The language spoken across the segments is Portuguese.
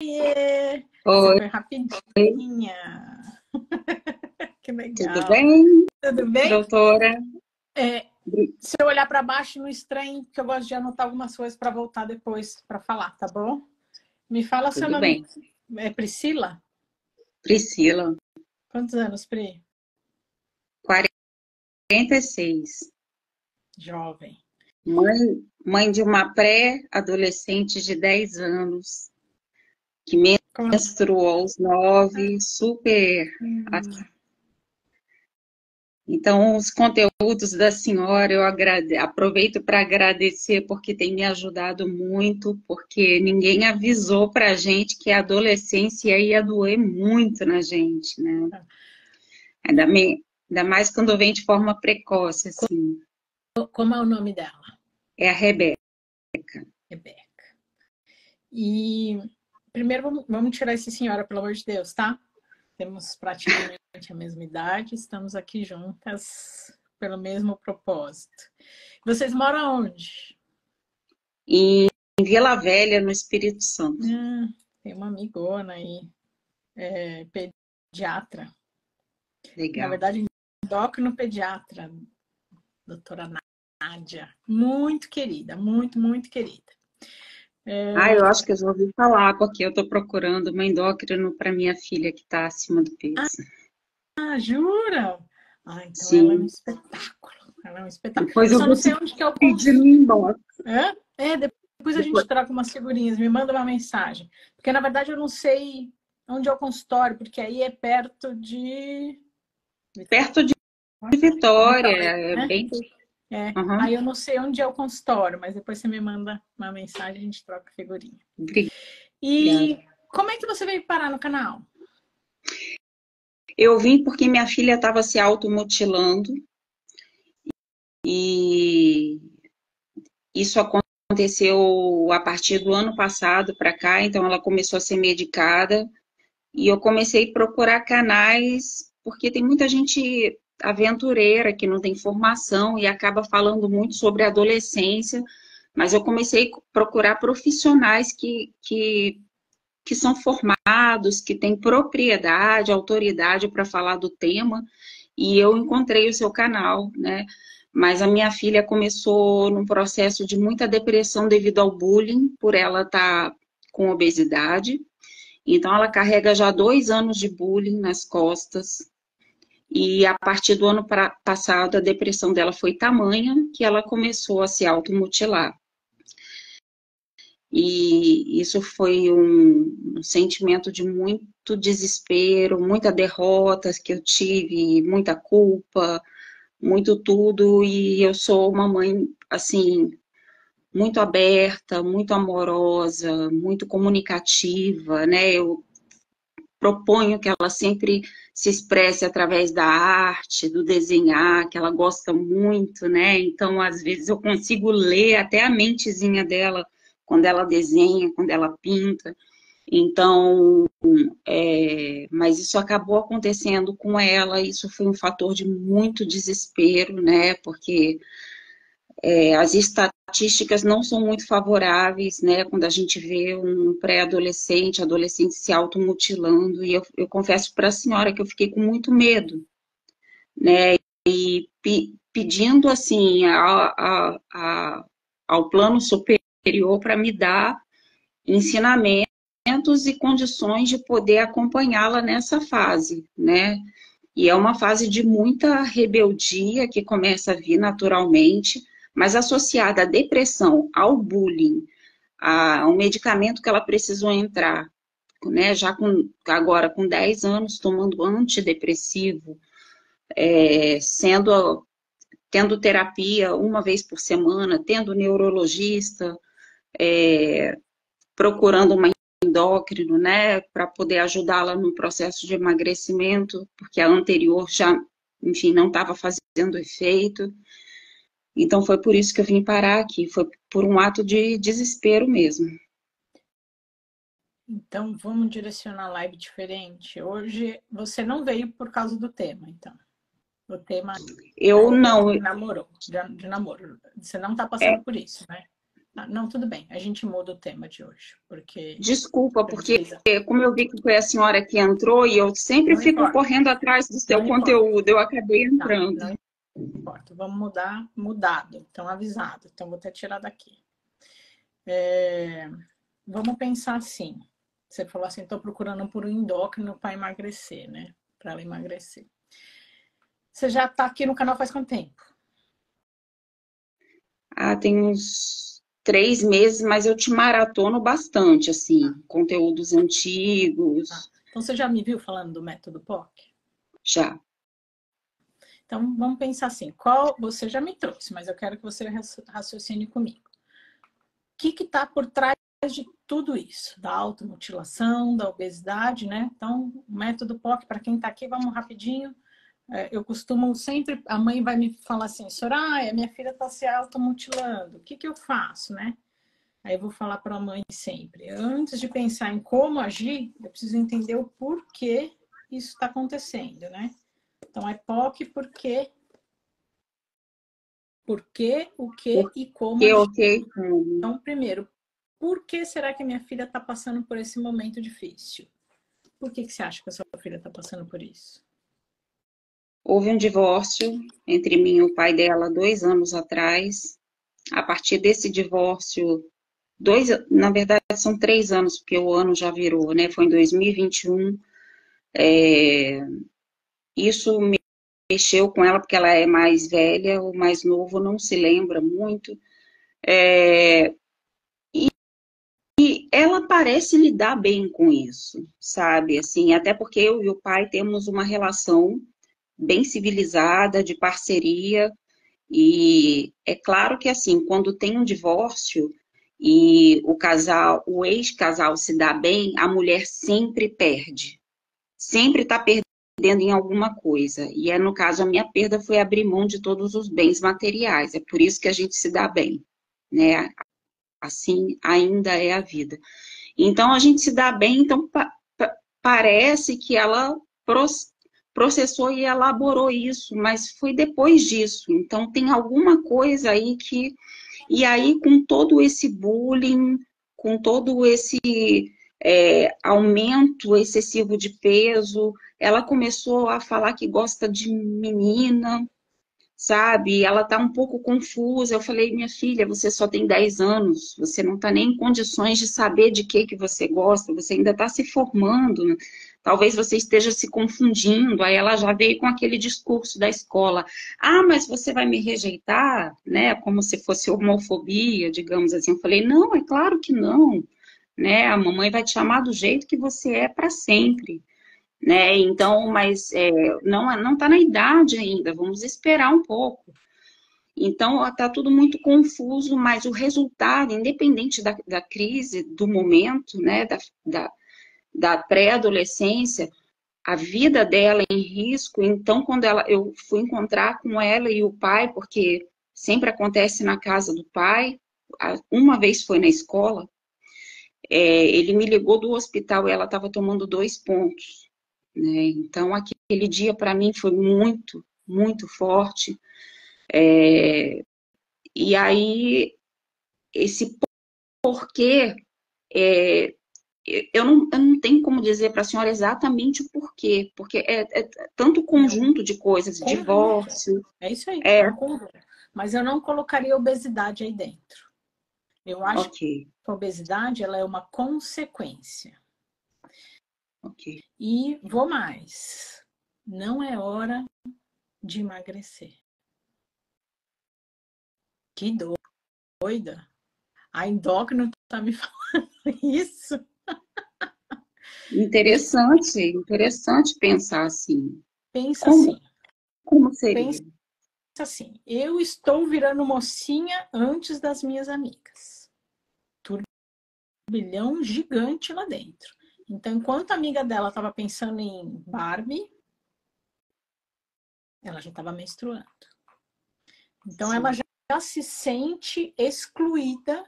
Oiê! Você Oi, foi rapidinha. Que tudo legal. bem, Tudo bem? doutora? Se eu olhar para baixo, não estranhe, porque eu gosto de anotar algumas coisas para voltar depois para falar, tá bom? Me fala seu Tudo nome. bem. É Priscila? Priscila, Quantos anos, Pri? 46. Jovem. Mãe de uma pré-adolescente de 10 anos, que Como... menstruou aos 9, super. Então, os conteúdos da senhora eu aproveito para agradecer, porque tem me ajudado muito, porque ninguém avisou para a gente que a adolescência ia doer muito na gente, né? Ainda mais quando vem de forma precoce, assim. Como é o nome dela? É a Rebeca. Rebeca. E primeiro vamos tirar esse senhora, pelo amor de Deus, tá? Temos praticamente a mesma idade, estamos aqui juntas pelo mesmo propósito. Vocês moram onde? Em Vila Velha, no Espírito Santo. Tem uma amigona aí, pediatra. Na Legal. verdade, endócrino pediatra, doutora Nádia. Muito querida, muito, muito querida. Eu acho que eu já ouvi falar, porque eu estou procurando uma endócrino para minha filha que está acima do peso. Ah, jura? Então ela é um Sim. espetáculo. Ela é um espetáculo. Depois Eu eu só não vou sei te onde que é o pedir no inbox. depois a gente Depois. troca umas figurinhas, me manda uma mensagem. Porque, na verdade, eu não sei onde é o consultório, porque aí é perto de Perto de Vitória, Vitória, é né? bem. Aí Uhum. eu não sei onde é o consultório, mas depois você me manda uma mensagem e a gente troca figurinha. Obrigada. E como é que você veio parar no canal? Eu vim porque minha filha estava se automutilando e isso aconteceu a partir do ano passado para cá, então ela começou a ser medicada e eu comecei a procurar canais, porque tem muita gente aventureira que não tem formação e acaba falando muito sobre adolescência, mas eu comecei a procurar profissionais que são formados, que têm propriedade, autoridade para falar do tema, e eu encontrei o seu canal, né? Mas a minha filha começou num processo de muita depressão devido ao bullying, por ela estar com obesidade. Então, ela carrega já 2 anos de bullying nas costas. E a partir do ano passado, a depressão dela foi tamanha que ela começou a se automutilar. E isso foi um sentimento de muito desespero, muita derrota que eu tive, muita culpa, muito tudo. E eu sou uma mãe, assim, muito aberta, muito amorosa, muito comunicativa, né? Eu proponho que ela sempre se expresse através da arte, do desenhar, que ela gosta muito, né? Então, às vezes, eu consigo ler até a mentezinha dela quando ela desenha, quando ela pinta. Então, mas isso acabou acontecendo com ela, isso foi um fator de muito desespero, né? Porque as estatísticas não são muito favoráveis, né, quando a gente vê um pré-adolescente, adolescente se automutilando, e eu confesso para a senhora que eu fiquei com muito medo, né, e pedindo, assim, ao plano superior para me dar ensinamentos e condições de poder acompanhá-la nessa fase, né, e é uma fase de muita rebeldia que começa a vir naturalmente, mas associada à depressão, ao bullying, a um medicamento que ela precisou entrar, né, agora com 10 anos, tomando antidepressivo, tendo terapia uma vez por semana, tendo neurologista, procurando uma endócrino, né, para poder ajudá-la no processo de emagrecimento, porque a anterior já, enfim, não estava fazendo efeito. Então foi por isso que eu vim parar aqui, foi por um ato de desespero mesmo. Então, vamos direcionar a live diferente. Hoje você não veio por causa do tema, então. O tema Eu é não, de namoro. Você não está passando por isso, né? Não, tudo bem. A gente muda o tema de hoje, porque Desculpa, porque precisa. como eu vi que foi a senhora que entrou e eu sempre Não fico importa. correndo atrás do seu Não importa. conteúdo, eu acabei Tá, entrando. não importa. Vamos mudar, mudado. Então, avisado. Então, vou até tirar daqui. Vamos pensar assim. Você falou assim, estou procurando por um endócrino para emagrecer, né? Para ela emagrecer. Você já está aqui no canal faz quanto tempo? Tem uns 3 meses, mas eu te maratono bastante, assim, conteúdos antigos, Então, você já me viu falando do método POC? já. Então, vamos pensar assim. Qual você já me trouxe, mas eu quero que você raciocine comigo. O que está por trás de tudo isso? Da automutilação, da obesidade, né? Então, o método POC, para quem está aqui, vamos rapidinho. Eu costumo sempre, a mãe vai me falar assim, Soraya, minha filha está se automutilando, o que eu faço, né? Aí eu vou falar para a mãe sempre, antes de pensar em como agir, eu preciso entender o porquê isso está acontecendo, né? Então é POC porque, o que e como Porque, agir. ok, Então, primeiro, por que será que a minha filha está passando por esse momento difícil? Por que você acha que a sua filha está passando por isso? houve um divórcio entre mim e o pai dela 2 anos atrás. A partir desse divórcio, na verdade são 3 anos, porque o ano já virou, né? Foi em 2021. Isso mexeu com ela porque ela é mais velha, o mais novo não se lembra muito. E ela parece lidar bem com isso, sabe? Assim, até porque eu e o pai temos uma relação bem civilizada, de parceria, e é claro que assim, quando tem um divórcio e o ex-casal se dá bem, a mulher sempre perde. Sempre está perdendo em alguma coisa. E no caso, a minha perda foi abrir mão de todos os bens materiais. É por isso que a gente se dá bem, né? Assim ainda é a vida. Então a gente se dá bem, então parece que ela processou e elaborou isso, mas foi depois disso. Então tem alguma coisa aí que. E aí, com todo esse bullying, com todo esse aumento excessivo de peso, ela começou a falar que gosta de menina, sabe? Ela tá um pouco confusa. Eu falei, minha filha, você só tem 10 anos, você não tá nem em condições de saber de que você gosta, você ainda está se formando, né? Talvez você esteja se confundindo. Aí ela já veio com aquele discurso da escola. Ah, mas você vai me rejeitar, né? Como se fosse homofobia, digamos assim. Eu falei, não, é claro que não, né? A mamãe vai te chamar do jeito que você é para sempre, né? Então, mas não está na idade ainda, vamos esperar um pouco. Então, está tudo muito confuso, mas o resultado, independente da crise, do momento, né, da pré-adolescência, a vida dela em risco. Então, quando eu fui encontrar com ela e o pai, porque sempre acontece na casa do pai, uma vez foi na escola, ele me ligou do hospital e ela estava tomando 2 pontos, né? Então, aquele dia para mim foi muito, muito forte. E aí, esse porquê, eu não tenho como dizer para a senhora exatamente o porquê, porque é tanto conjunto de coisas, Conjunto. divórcio. É isso aí, é um conjunto. Mas eu não colocaria obesidade aí dentro. Eu acho Ok, que a obesidade ela é uma consequência. ok. E vou mais. Não é hora de emagrecer. Que doida. A endócrina tá me falando isso. Interessante pensar assim. Pensa Como, assim. como Pensa seria? assim. Eu estou virando mocinha antes das minhas amigas. Turbilhão gigante lá dentro. Então, enquanto a amiga dela estava pensando em Barbie, ela já estava menstruando. Então, ela Sim, já se sente excluída,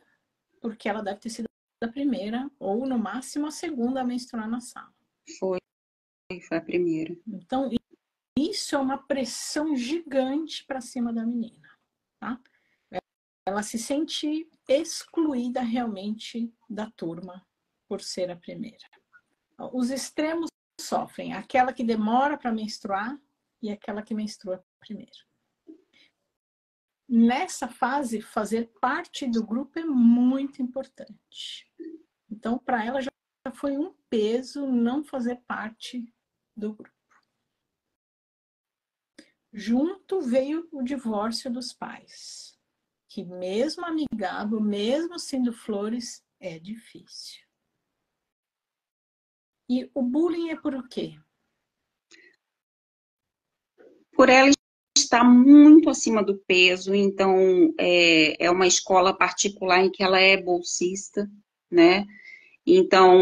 porque ela deve ter sido a primeira, ou no máximo a segunda a menstruar na sala. foi a primeira. Então, isso é uma pressão gigante para cima da menina, tá? Ela se sente excluída realmente da turma por ser a primeira. Os extremos sofrem, aquela que demora para menstruar e aquela que menstrua primeiro. Nessa fase, fazer parte do grupo é muito importante. Então, para ela já foi um peso não fazer parte do grupo. Junto veio o divórcio dos pais, que mesmo amigável, mesmo sendo flores, é difícil. E o bullying é por o quê? Por ela estar muito acima do peso, então é uma escola particular em que ela é bolsista, né? Então,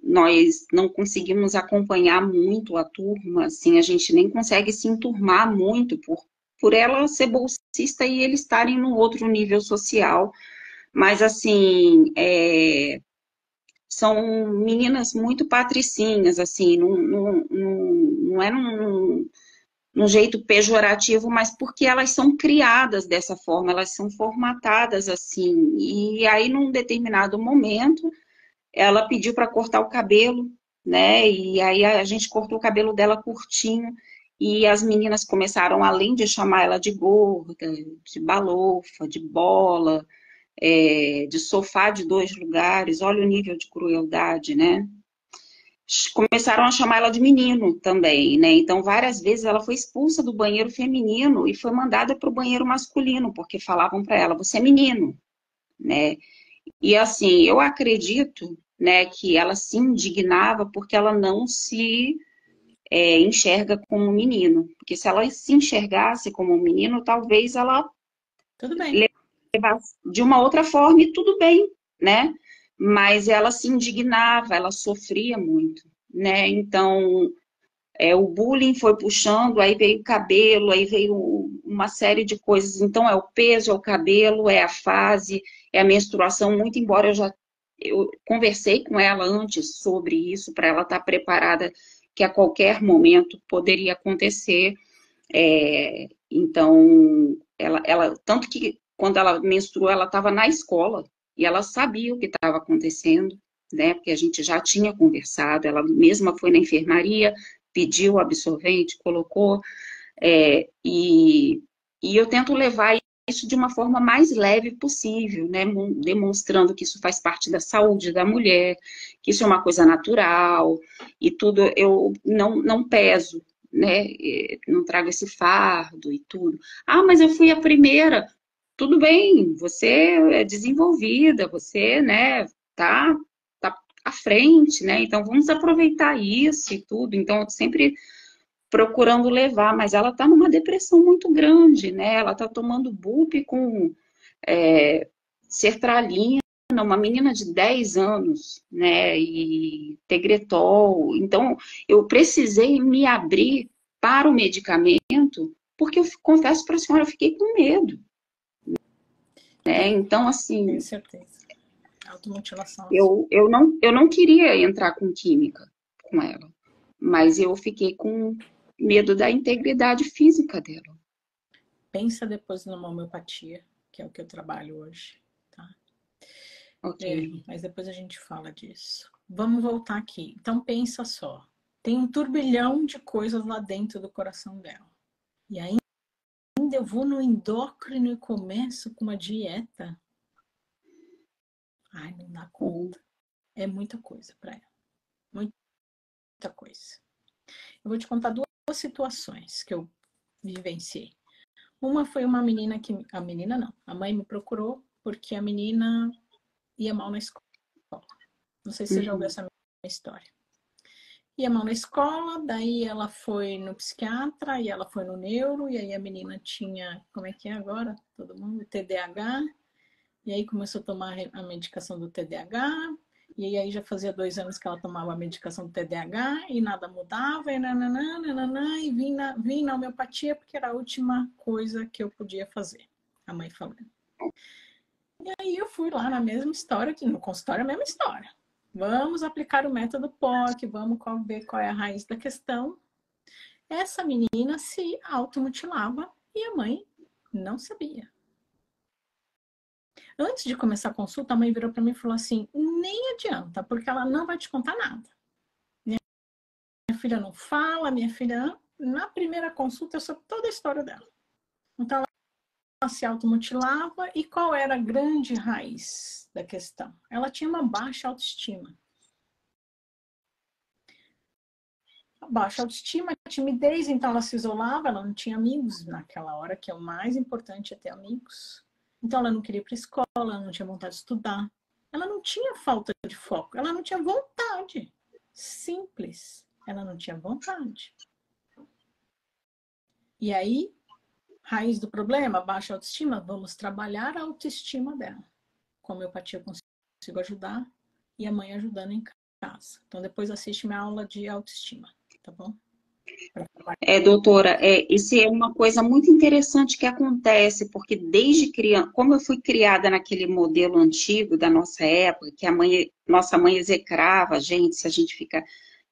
nós não conseguimos acompanhar muito a turma, assim, a gente nem consegue se enturmar muito por ela ser bolsista e eles estarem num outro nível social. Mas, assim, são meninas muito patricinhas, assim, não é num jeito pejorativo, mas porque elas são criadas dessa forma, elas são formatadas assim. E aí, num determinado momento, ela pediu para cortar o cabelo, né? E aí a gente cortou o cabelo dela curtinho. E as meninas começaram, além de chamar ela de gorda, de balofa, de bola, de sofá de 2 lugares, olha o nível de crueldade, né? Começaram a chamar ela de menino também, né? Então, várias vezes ela foi expulsa do banheiro feminino e foi mandada para o banheiro masculino, porque falavam para ela, você é menino, né? E assim, eu acredito, né, que ela se indignava porque ela não se enxerga como um menino. Porque se ela se enxergasse como um menino, talvez ela Tudo bem. levasse de uma outra forma e tudo bem, né? Mas ela se indignava, ela sofria muito, né? Então, o bullying foi puxando, aí veio o cabelo, aí veio uma série de coisas. Então, é o peso, é o cabelo, é a fase, é a menstruação, muito embora eu conversei com ela antes sobre isso, para ela estar preparada que a qualquer momento poderia acontecer. Então, tanto que quando ela menstruou, ela estava na escola e ela sabia o que estava acontecendo, né? Porque a gente já tinha conversado, ela mesma foi na enfermaria, pediu o absorvente, colocou, e eu tento levar isso de uma forma mais leve possível, né? Demonstrando que isso faz parte da saúde da mulher, que isso é uma coisa natural e tudo. Eu não peso, né? Não trago esse fardo e tudo. Ah, mas eu fui a primeira. Tudo bem, você é desenvolvida, você, né, tá à frente, né? Então vamos aproveitar isso e tudo. Então eu sempre procurando levar, mas ela está numa depressão muito grande, né? Ela está tomando bup com sertralina, uma menina de 10 anos, né? E Tegretol. Então, eu precisei me abrir para o medicamento, porque eu confesso para a senhora, eu fiquei com medo. Né? Então, assim. Tenho certeza. Automutilação. Eu não queria entrar com química com ela, mas eu fiquei com medo da integridade física dela. Pensa depois numa homeopatia, que é o que eu trabalho hoje, tá? Ok. Mas depois a gente fala disso. Vamos voltar aqui. Então pensa só, tem um turbilhão de coisas lá dentro do coração dela. E ainda eu vou no endócrino e começo com uma dieta. Ai, não dá conta. É muita coisa para ela. Muita coisa. Eu vou te contar 2 situações que eu vivenciei. Uma foi uma menina que... A menina não. A mãe me procurou porque a menina ia mal na escola. Não sei se você já ouviu essa história. Ia mal na escola, daí ela foi no psiquiatra, e ela foi no neuro, e aí a menina tinha... Como é que é agora? Todo mundo? TDAH. E aí começou a tomar a medicação do TDAH. E aí já fazia 2 anos que ela tomava a medicação do TDAH e nada mudava, e nananã, nananã, e vim na homeopatia porque era a última coisa que eu podia fazer. A mãe falando. E aí eu fui lá na mesma história, que no consultório é a mesma história. Vamos aplicar o método POC, vamos ver qual é a raiz da questão. Essa menina se automutilava e a mãe não sabia. Antes de começar a consulta, a mãe virou para mim e falou assim, nem adianta, porque ela não vai te contar nada. Minha filha não fala, minha filha... Na primeira consulta, eu soube toda a história dela. Então, ela se automutilava, e qual era a grande raiz da questão? Ela tinha uma baixa autoestima. Baixa autoestima, timidez, então ela se isolava, ela não tinha amigos naquela hora, que é o mais importante, é ter amigos. Então ela não queria ir para a escola, ela não tinha vontade de estudar, ela não tinha falta de foco, ela não tinha vontade. Simples, ela não tinha vontade. E aí, raiz do problema, baixa autoestima, vamos trabalhar a autoestima dela. Com a homeopatia eu consigo ajudar, e a mãe ajudando em casa. Então depois assiste minha aula de autoestima, tá bom? Doutora, isso é uma coisa muito interessante que acontece, porque desde criança, como eu fui criada naquele modelo antigo da nossa época, que nossa mãe execrava a gente se a gente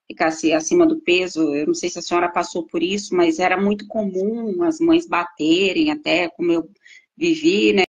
ficasse acima do peso, eu não sei se a senhora passou por isso, mas era muito comum as mães baterem, até como eu vivi, né?